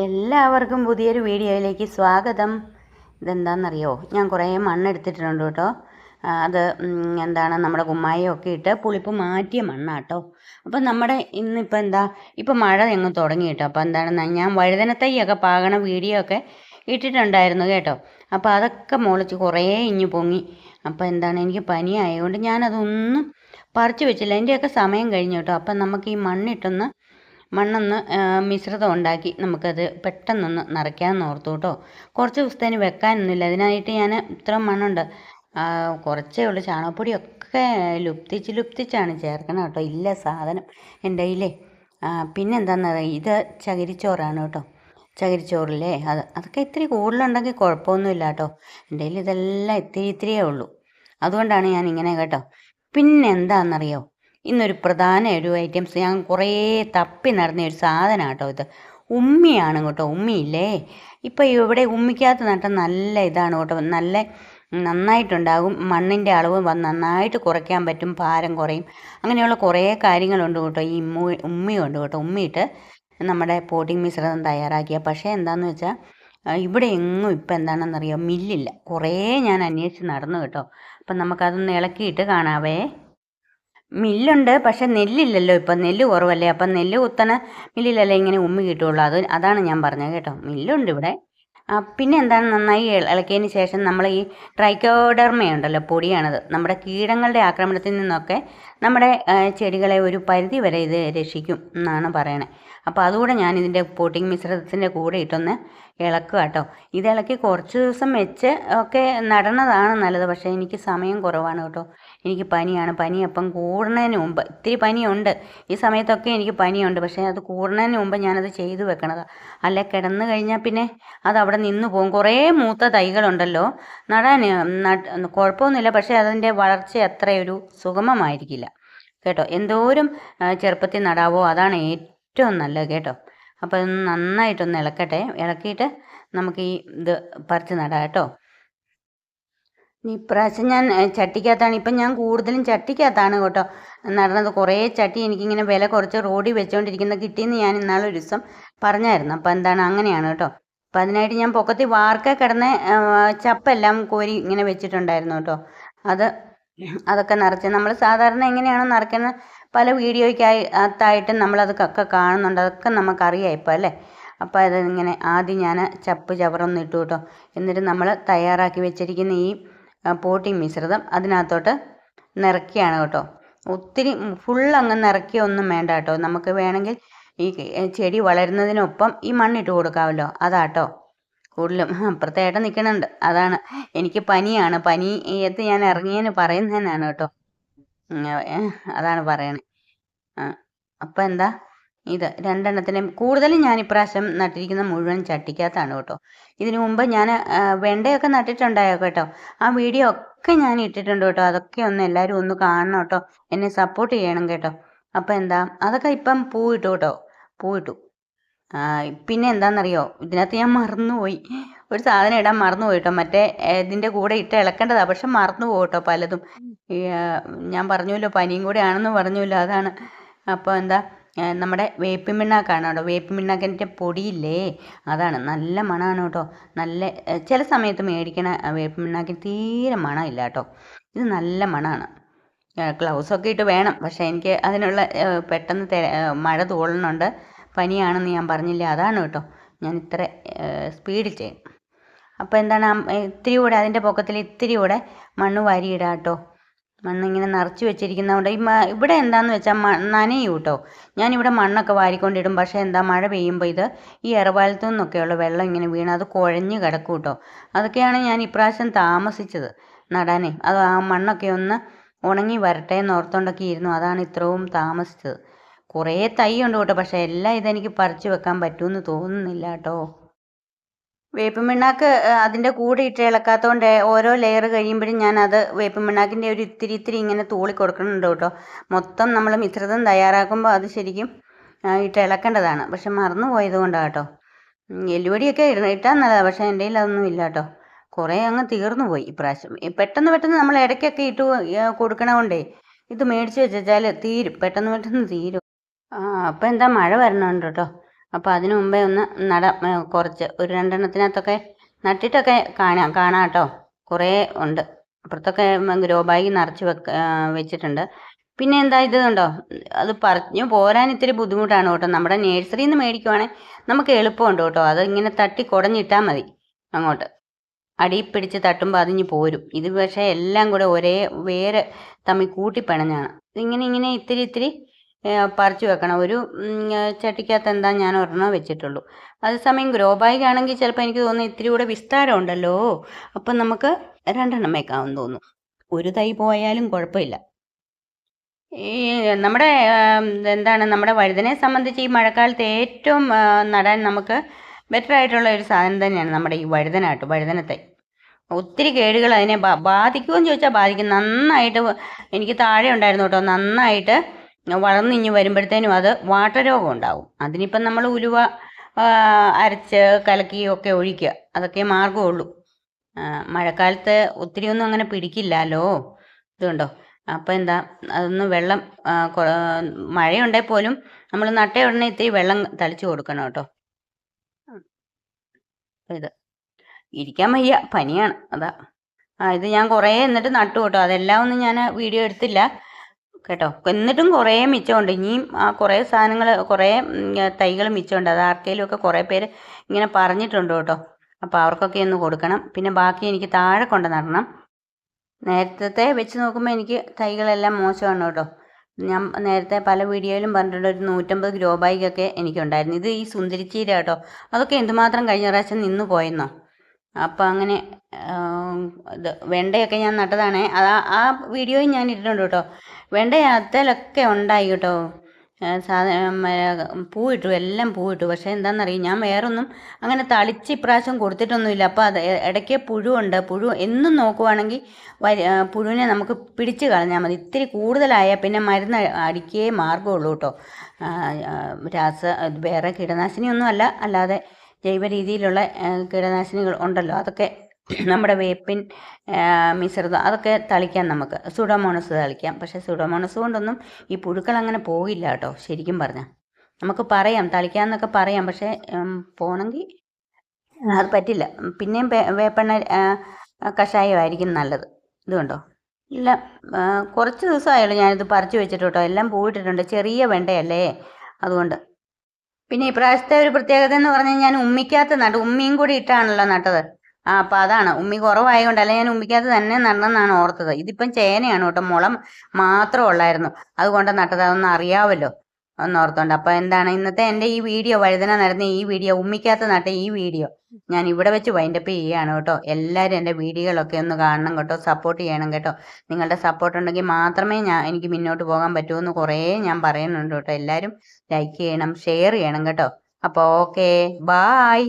എല്ലാവർക്കും പുതിയൊരു വീഡിയോയിലേക്ക് സ്വാഗതം. ഇതെന്താണെന്നറിയോ, ഞാൻ കുറേ മണ്ണെടുത്തിട്ടുണ്ട് കേട്ടോ. അത് എന്താണ് നമ്മുടെ കുമ്മായമൊക്കെ ഇട്ട് പുളിപ്പ് മാറ്റിയ മണ്ണാട്ടോ. അപ്പം നമ്മുടെ ഇന്നിപ്പോൾ ഇപ്പം മഴ എങ്ങ് തുടങ്ങി കേട്ടോ. അപ്പോൾ എന്താണെന്ന് ഞാൻ വഴുതനത്തൈയൊക്കെ പാകണ വീഡിയോ ഒക്കെ ഇട്ടിട്ടുണ്ടായിരുന്നു കേട്ടോ. അപ്പോൾ അതൊക്കെ മുളച്ച് കുറേ ഇഞ്ഞു പൊങ്ങി. അപ്പോൾ എനിക്ക് പനി ആയതുകൊണ്ട് ഞാനതൊന്നും പറിച്ചു വെച്ചില്ല. അതിൻ്റെയൊക്കെ സമയം കഴിഞ്ഞു കേട്ടോ. അപ്പം നമുക്ക് ഈ മണ്ണൊന്ന് മിശ്രിതം ഉണ്ടാക്കി നമുക്കത് പെട്ടെന്നൊന്ന് നിറയ്ക്കാമെന്ന് ഓർത്തു കേട്ടോ. കുറച്ച് ദിവസത്തേന് വെക്കാനൊന്നുമില്ല. അതിനായിട്ട് ഞാൻ ഇത്ര മണ്ണുണ്ട്, കുറച്ചേ ഉള്ളൂ. ചാണകപ്പൊടിയൊക്കെ ലുപ്തിച്ചാണ് ചേർക്കണം കേട്ടോ. ഇല്ല സാധനം എൻ്റെ കയ്യിലേ. പിന്നെ എന്താണെന്നറിയാം, ഇത് ചകിരിച്ചോറാണ് കേട്ടോ. ചകിരിച്ചോറില്ലേ, അതൊക്കെ ഇത്തിരി കൂടുതലുണ്ടെങ്കിൽ കുഴപ്പമൊന്നുമില്ല കേട്ടോ. എൻ്റെ കയ്യിൽ ഇതെല്ലാം ഇത്തിരിയേ ഉള്ളൂ. അതുകൊണ്ടാണ് ഞാൻ ഇങ്ങനെ കേട്ടോ. പിന്നെ എന്താണെന്നറിയോ, ഇന്നൊരു പ്രധാന ഒരു ഐറ്റംസ് ഞാൻ കുറേ തപ്പി നടന്ന ഒരു സാധനം കേട്ടോ. ഇത് ഉമ്മിയാണ് കേട്ടോ. ഉമ്മിയില്ലേ, ഇപ്പം ഇവിടെ ഉമ്മിക്കകത്ത് നട്ട നല്ല ഇതാണ് കേട്ടോ. നന്നായിട്ടുണ്ടാകും. മണ്ണിൻ്റെ അളവ് നന്നായിട്ട് കുറയ്ക്കാൻ പറ്റും, ഭാരം കുറയും, അങ്ങനെയുള്ള കുറേ കാര്യങ്ങളുണ്ട് കേട്ടോ ഈ ഉമ്മി കൊണ്ട് കേട്ടോ. ഉമ്മിയിട്ട് നമ്മുടെ പോട്ടിംഗ് മിശ്രിതം തയ്യാറാക്കിയ. പക്ഷേ എന്താണെന്ന് വെച്ചാൽ ഇവിടെ എങ്ങും ഇപ്പം എന്താണെന്നറിയോ, മില്ലില്ല. കുറേ ഞാൻ അന്വേഷിച്ച് നടന്നു കേട്ടോ. അപ്പം നമുക്കതൊന്ന് ഇളക്കിയിട്ട് കാണാവേ. മില്ലുണ്ട്, പക്ഷെ നെല്ലില്ലല്ലോ. ഇപ്പം നെല്ല് കുറവല്ലേ. അപ്പം നെല്ല് കുത്തണ മില്ലിലല്ലേ ഇങ്ങനെ ഉമ്മി കിട്ടുള്ളൂ. അതാണ് ഞാൻ പറഞ്ഞത് കേട്ടോ. മില്ലുണ്ട് ഇവിടെ. പിന്നെ നന്നായി ഇളക്കിയതിന് ശേഷം നമ്മൾ ഈ ട്രൈക്കോഡെർമയുണ്ടല്ലോ, പൊടിയാണത്. നമ്മുടെ കീടങ്ങളുടെ ആക്രമണത്തിൽ നിന്നൊക്കെ നമ്മുടെ ചെടികളെ ഒരു പരിധി വരെ ഇത് രക്ഷിക്കും എന്നാണ് പറയണേ. അപ്പോൾ അതുകൂടെ ഞാൻ ഇതിൻ്റെ പോട്ടിംഗ് മിശ്രിതത്തിൻ്റെ കൂടെ ഇട്ടൊന്ന് ഇളക്കുക കേട്ടോ. ഇത് ഇളക്കി കുറച്ച് ദിവസം വെച്ച് ഒക്കെ നടണതാണ് നല്ലത്. പക്ഷേ എനിക്ക് സമയം കുറവാണ് കേട്ടോ. എനിക്ക് പനിയാണ്. പനി അപ്പം കൂടുന്നതിന് മുമ്പ്, ഇത്തിരി പനിയുണ്ട് ഈ സമയത്തൊക്കെ, എനിക്ക് പനിയുണ്ട്. പക്ഷേ അത് കൂടുന്നതിന് മുമ്പ് ഞാനത് ചെയ്തു വെക്കണതാണ്. അല്ല കിടന്നു കഴിഞ്ഞാൽ പിന്നെ അത് അവിടെ നിന്ന് പോകും. കുറേ മൂത്ത തൈകളുണ്ടല്ലോ, നടാൻ കുഴപ്പമൊന്നുമില്ല. പക്ഷേ അതിൻ്റെ വളർച്ച അത്രയൊരു സുഗമമായിരിക്കില്ല കേട്ടോ. എന്തോരം ചെറുപ്പത്തിൽ നടാവോ അതാണ് ഏറ്റവും നല്ലത് കേട്ടോ. അപ്പോൾ അതൊന്ന് നന്നായിട്ടൊന്ന് ഇളക്കിയിട്ട് നമുക്ക് ഈ ഇത് പറിച്ച് നടാം കേട്ടോ. ഇപ്രാവശ്യം ഞാൻ ചട്ടിക്കകത്താണ്. ഇപ്പം ഞാൻ കൂടുതലും ചട്ടിക്കകത്താണ് കേട്ടോ നടണത്. കുറേ ചട്ടി എനിക്കിങ്ങനെ വില കുറച്ച് റോഡിൽ വെച്ചുകൊണ്ടിരിക്കുന്ന കിട്ടിയെന്ന് ഞാൻ ഇന്നാളൊരു ദിവസം പറഞ്ഞായിരുന്നു. അപ്പം അങ്ങനെയാണ് കേട്ടോ. അപ്പം അതിനായിട്ട് ഞാൻ പൊക്കത്തിൽ വാർക്ക കിടന്ന ചപ്പെല്ലാം കോരി ഇങ്ങനെ വെച്ചിട്ടുണ്ടായിരുന്നു കേട്ടോ. അതൊക്കെ നിറച്ച് നമ്മൾ സാധാരണ എങ്ങനെയാണോ നിറയ്ക്കുന്നത്, പല വീഡിയോയ്ക്കകത്തായിട്ടും നമ്മളതൊക്കെ കാണുന്നുണ്ട്. അതൊക്കെ നമുക്കറിയാം ഇപ്പം അല്ലേ. അപ്പോൾ അതിങ്ങനെ ആദ്യം ഞാൻ ചവറൊന്നും ഇട്ടു കേട്ടോ. എന്നിട്ട് നമ്മൾ തയ്യാറാക്കി വെച്ചിരിക്കുന്ന ഈ പോട്ടിംഗ് മിശ്രിതം അതിനകത്തോട്ട് നിറയ്ക്കുകയാണ് കേട്ടോ. ഒത്തിരി ഫുള്ളങ്ങ് നിറയ്ക്കുകയൊന്നും വേണ്ട കേട്ടോ. നമുക്ക് വേണമെങ്കിൽ ഈ ചെടി വളരുന്നതിനൊപ്പം ഈ മണ്ണിട്ട് കൊടുക്കാമല്ലോ, അതാട്ടോ കൂടുതലും. അപ്പുറത്തേട്ടൻ നിൽക്കുന്നുണ്ട്, അതാണ്. എനിക്ക് പനിയാണ്. പനിയത്ത് ഞാൻ ഇറങ്ങിയതിന് പറയുന്നതിനാണ് കേട്ടോ. അതാണ് പറയണേ. അപ്പം ഇത് രണ്ടെണ്ണത്തിനും കൂടുതലും ഞാൻ ഇപ്രാവശ്യം നട്ടിരിക്കുന്ന മുഴുവൻ ചട്ടിക്കകത്താണ് കേട്ടോ. ഇതിനു മുമ്പ് ഞാൻ വെണ്ടയൊക്കെ നട്ടിട്ടുണ്ടായോ കേട്ടോ. ആ വീഡിയോ ഒക്കെ ഞാൻ ഇട്ടിട്ടുണ്ട് കേട്ടോ. അതൊക്കെ എല്ലാവരും ഒന്ന് കാണണം കേട്ടോ. എന്നെ സപ്പോർട്ട് ചെയ്യണം കേട്ടോ. അപ്പം അതൊക്കെ ഇപ്പം പൂവിട്ടു കേട്ടോ. പൂവിട്ടു. പിന്നെ എന്താണെന്നറിയോ, ഇതിനകത്ത് ഞാൻ മറന്നുപോയി, ഒരു സാധനം ഇടാൻ മറന്നുപോയി കേട്ടോ. മറ്റേ ഇതിൻ്റെ കൂടെ ഇട്ട് ഇളക്കേണ്ടതാണ്, പക്ഷെ മറന്നുപോകും കേട്ടോ പലതും. ഞാൻ പറഞ്ഞല്ലോ പനിയും കൂടെ ആണെന്ന് പറഞ്ഞല്ലോ, അതാണ്. അപ്പോൾ നമ്മുടെ വേപ്പിൻ പിണ്ണാക്കാണ് കേട്ടോ. വേപ്പിൻ പിണ്ണാക്കിൻ്റെ പൊടിയില്ലേ, അതാണ്. നല്ല മണമാണ് കേട്ടോ. നല്ല ചില സമയത്ത് മേടിക്കണ വേപ്പിൻ പിണ്ണാക്കിന് തീരെ മണമില്ല കേട്ടോ. ഇത് നല്ല മണമാണ്. ഗ്ലൗസൊക്കെ ഇട്ട് വേണം. പക്ഷേ എനിക്ക് അതിനുള്ള പെട്ടെന്ന് മഴ തൂളുന്നുണ്ട്, പനിയാണെന്ന് ഞാൻ പറഞ്ഞില്ലേ, അതാണ് കേട്ടോ ഞാൻ ഇത്ര സ്പീഡിൽ ചെയ്യും. അപ്പോൾ ഇത്തിരി കൂടെ അതിൻ്റെ പൊക്കത്തിൽ ഇത്തിരി കൂടെ മണ്ണ് വാരിയിടാം കേട്ടോ. മണ്ണിങ്ങനെ നിറച്ച് വെച്ചിരിക്കുന്നതുകൊണ്ട് ഇവിടെ എന്താണെന്ന് വെച്ചാൽ നനയും കേട്ടോ. ഞാനിവിടെ മണ്ണൊക്കെ വാരിക്കൊണ്ടിടും. പക്ഷേ മഴ പെയ്യുമ്പോൾ ഈ ഇറവാലത്തു നിന്നൊക്കെയുള്ള വെള്ളം ഇങ്ങനെ വീണ് അത് കുഴഞ്ഞ് കിടക്കും കേട്ടോ. അതൊക്കെയാണ് ഞാൻ ഇപ്രാവശ്യം താമസിച്ചത് നടാനേ. അത് ആ മണ്ണൊക്കെ ഒന്ന് ഉണങ്ങി വരട്ടെ എന്ന് ഓർത്തുകൊണ്ടൊക്കെ ഇരുന്നു. അതാണ് ഇത്രയും താമസിച്ചത്. കുറേ തൈ ഉണ്ട് കേട്ടോ. പക്ഷേ എല്ലാം ഇതെനിക്ക് പറിച്ചു വെക്കാൻ പറ്റുമെന്ന് തോന്നുന്നില്ല കേട്ടോ. വേപ്പിൻ പിണ്ണാക്ക് അതിൻ്റെ കൂടെ ഇട്ട് ഇളക്കാത്തതുകൊണ്ട് ഓരോ ലെയർ കഴിയുമ്പോഴും ഞാനത് വേപ്പിൻ പിണ്ണാക്കിൻ്റെ ഒരു ഇത്തിരി ഇങ്ങനെ തൂളി കൊടുക്കുന്നുണ്ട് കേട്ടോ. മൊത്തം നമ്മൾ മിശ്രിതം തയ്യാറാക്കുമ്പോൾ അത് ശരിക്കും ഇട്ട് ഇളക്കേണ്ടതാണ്. പക്ഷെ മറന്നു പോയത് കൊണ്ടാണ് കേട്ടോ. എല്ലുപൊടിയൊക്കെ ഇട്ടാൽ നല്ലതാണ്, പക്ഷേ എൻ്റെ കയ്യിൽ അതൊന്നും ഇല്ല കേട്ടോ. കുറേ അങ്ങ് തീർന്നു പോയി ഇപ്രാവശ്യം. പെട്ടെന്ന് നമ്മൾ ഇടയ്ക്കൊക്കെ ഇട്ട് കൊടുക്കണതുകൊണ്ടേ ഇത് മേടിച്ച് വെച്ചാൽ തീരും, പെട്ടെന്ന് തീരും. അപ്പം മഴ വരണുണ്ട് കേട്ടോ. അപ്പോൾ അതിനു മുമ്പേ ഒന്ന് കുറച്ച് ഒരു 2 എണ്ണത്തിനകത്തൊക്കെ നട്ടിട്ടൊക്കെ കാണാം കേട്ടോ. കുറേ ഉണ്ട്. അപ്പുറത്തൊക്കെ ഗ്രോ ബാഗ് നിറച്ച് വെച്ചിട്ടുണ്ട്. പിന്നെ എന്താ ഇത് കണ്ടോ, അത് പറഞ്ഞു പോരാൻ ഇത്തിരി ബുദ്ധിമുട്ടാണ് കേട്ടോ. നമ്മുടെ നേഴ്സറിയിൽ നിന്ന് മേടിക്കുവാണെങ്കിൽ നമുക്ക് എളുപ്പമുണ്ട് കേട്ടോ. അത് ഇങ്ങനെ തട്ടി കുടഞ്ഞിട്ടാൽ മതി. അങ്ങോട്ട് അടിയിൽ പിടിച്ച് തട്ടുമ്പോൾ അതിഞ്ഞ് പോരും. ഇത് പക്ഷേ എല്ലാം കൂടെ ഒരേ വേര് തമ്മിൽ കൂട്ടിപ്പിണഞ്ഞാണ്. ഇങ്ങനെ ഇത്തിരി പറിച്ചു വെക്കണം. ഒരു ചട്ടിക്കകത്ത് എന്താ ഞാൻ ഒരെണ്ണം വെച്ചിട്ടുള്ളൂ. അതേസമയം ഗ്രോ ബാഗ് ആണെങ്കിൽ ചിലപ്പോൾ എനിക്ക് തോന്നുന്നു ഇത്തിരി കൂടെ വിസ്താരം ഉണ്ടല്ലോ. അപ്പം നമുക്ക് 2 എണ്ണം വെക്കാമെന്ന് തോന്നുന്നു. ഒരു തൈ പോയാലും കുഴപ്പമില്ല. ഈ നമ്മുടെ നമ്മുടെ വഴുതനയെ സംബന്ധിച്ച് ഈ മഴക്കാലത്ത് ഏറ്റവും നടാൻ നമുക്ക് ബെറ്റർ ആയിട്ടുള്ള ഒരു സാധനം തന്നെയാണ് നമ്മുടെ ഈ വഴുതനത്തൈ. ഒത്തിരി കേടുകൾ അതിനെ ബാധിക്കുമെന്ന് ചോദിച്ചാൽ ബാധിക്കും. നന്നായിട്ട് എനിക്ക് താഴെ ഉണ്ടായിരുന്നു കേട്ടോ. നന്നായിട്ട് വളർന്നിഞ്ഞ് വരുമ്പോഴത്തേനും അത് വാട്ടരോഗം ഉണ്ടാവും. അതിനിപ്പം നമ്മൾ ഉലുവ അരച്ച് കലക്കിയൊക്കെ ഒഴിക്കുക, അതൊക്കെ മാർഗമുള്ളൂ. മഴക്കാലത്ത് ഒത്തിരിയൊന്നും അങ്ങനെ പിടിക്കില്ലല്ലോ. ഇതുണ്ടോ. അപ്പോൾ എന്താ, അതൊന്ന് വെള്ളം മഴയുണ്ടെങ്കിൽ പോലും നമ്മൾ നട്ട ഉടനെ ഇത്തിരി വെള്ളം തളിച്ചു കൊടുക്കണം കേട്ടോ. ഇത് ഇരിക്കാൻ വയ്യ, പനിയാണ്, അതാ. ഇത് ഞാൻ കുറേ എന്നിട്ട് നട്ടു കേട്ടോ. അതെല്ലാം ഒന്നും ഞാൻ വീഡിയോ എടുത്തില്ല കേട്ടോ. എന്നിട്ടും കുറേ മിച്ചമുണ്ട്. ഇനിയും കുറേ സാധനങ്ങൾ, കുറേ തൈകൾ മിച്ചമുണ്ട്. അത് ആർക്കെങ്കിലും ഒക്കെ കുറേ പേര് ഇങ്ങനെ പറഞ്ഞിട്ടുണ്ട് കേട്ടോ. അപ്പോൾ അവർക്കൊക്കെ ഒന്ന് കൊടുക്കണം. പിന്നെ ബാക്കി എനിക്ക് താഴെ കൊണ്ട് നടണം. നേരത്തെ വെച്ച് നോക്കുമ്പോൾ എനിക്ക് തൈകളെല്ലാം മോശമാണ് കേട്ടോ. ഞാൻ നേരത്തെ പല വീഡിയോയിലും പറഞ്ഞിട്ടുണ്ട്, ഒരു 150 ഗ്രോ ബാഗൊക്കെ എനിക്കുണ്ടായിരുന്നു. ഇത് ഈ സുന്ദരിച്ചീര കേട്ടോ. അതൊക്കെ എന്തുമാത്രം കഴിഞ്ഞ പ്രാവശ്യം നിന്ന് പോയെന്നോ. അപ്പം അങ്ങനെ ഇത് വെണ്ടയൊക്കെ ഞാൻ നട്ടതാണേ. ആ വീഡിയോയും ഞാൻ ഇട്ടിട്ടുണ്ട് കേട്ടോ. വെണ്ട അതിലൊക്കെ ഉണ്ടായി കേട്ടോ. പൂവിട്ടു, എല്ലാം പൂവിട്ടു. പക്ഷേ എന്താണെന്നറിയും, ഞാൻ വേറൊന്നും അങ്ങനെ തളിച്ച് ഇപ്രാവശ്യം കൊടുത്തിട്ടൊന്നുമില്ല. അപ്പോൾ അത് ഇടയ്ക്ക് പുഴുവുണ്ട്. പുഴു എന്നും നോക്കുവാണെങ്കിൽ പുഴുവിനെ നമുക്ക് പിടിച്ച് കളഞ്ഞാൽ മതി. ഇത്തിരി കൂടുതലായാൽ പിന്നെ മരുന്ന് അടിക്കേ മാർഗമുള്ളൂ കേട്ടോ. വേറെ കീടനാശിനിയൊന്നും അല്ലാതെ ജൈവ രീതിയിലുള്ള കീടനാശിനികൾ ഉണ്ടല്ലോ, അതൊക്കെ നമ്മുടെ വേപ്പിൻ മിശ്രിതം അതൊക്കെ തളിക്കാം. നമുക്ക് സുഡോമോണസ് തളിക്കാം. പക്ഷേ സുഡോമോണസ് കൊണ്ടൊന്നും ഈ പുഴുക്കൾ അങ്ങനെ പോകില്ല കേട്ടോ. ശരിക്കും പറഞ്ഞാൽ നമുക്ക് പറയാം, തളിക്കാമെന്നൊക്കെ പറയാം. പക്ഷേ പോകണമെങ്കിൽ അത് പറ്റില്ല. പിന്നെയും വേപ്പെണ്ണ കഷായമായിരിക്കും നല്ലത്. ഇതുകൊണ്ടോ, ഇല്ല, കുറച്ച് ദിവസമായുള്ളൂ ഞാനിത് പറിച്ചു വെച്ചിട്ട് കേട്ടോ. എല്ലാം പൂവിട്ടിട്ടുണ്ട്. ചെറിയ വെണ്ടയല്ലേ, അതുകൊണ്ട്. പിന്നെ ഇപ്രാവശ്യത്തെ ഒരു പ്രത്യേകത എന്ന് പറഞ്ഞാൽ ഞാൻ ഉമ്മിക്കകത്ത് നട്ടു. ഉമ്മിയും കൂടി ഇട്ടാണല്ലോ നട്ടത്. അപ്പം അതാണ്, ഉമ്മി കുറവായതുകൊണ്ട്. അല്ല, ഞാൻ ഉമ്മിക്കകത്ത് തന്നെ നടണമെന്നാണ് ഓർത്തത്. ഇതിപ്പം ചേനയാണ് കേട്ടോ. മുളം മാത്രം ഉള്ളായിരുന്നു, അതുകൊണ്ട് നട്ടത്. അതൊന്നും അറിയാമല്ലോ എന്നോർത്തോണ്ട്. അപ്പം എന്താണ് ഇന്നത്തെ എൻ്റെ ഈ വീഡിയോ, വഴുതന നടന്ന ഈ വീഡിയോ, ഉമ്മിക്കകത്ത് നട്ട ഈ വീഡിയോ ഞാൻ ഇവിടെ വെച്ച് വൈൻഡപ്പ് ചെയ്യുകയാണ് കേട്ടോ. എല്ലാവരും എൻ്റെ വീഡിയോകളൊക്കെ ഒന്ന് കാണണം കേട്ടോ. സപ്പോർട്ട് ചെയ്യണം കേട്ടോ. നിങ്ങളുടെ സപ്പോർട്ട് ഉണ്ടെങ്കിൽ മാത്രമേ എനിക്ക് മുന്നോട്ട് പോകാൻ പറ്റുമെന്ന് കുറേ ഞാൻ പറയുന്നുണ്ട് കേട്ടോ. എല്ലാവരും ലൈക്ക് ചെയ്യണം, ഷെയർ ചെയ്യണം കേട്ടോ. അപ്പോൾ ഓക്കെ, ബായ്.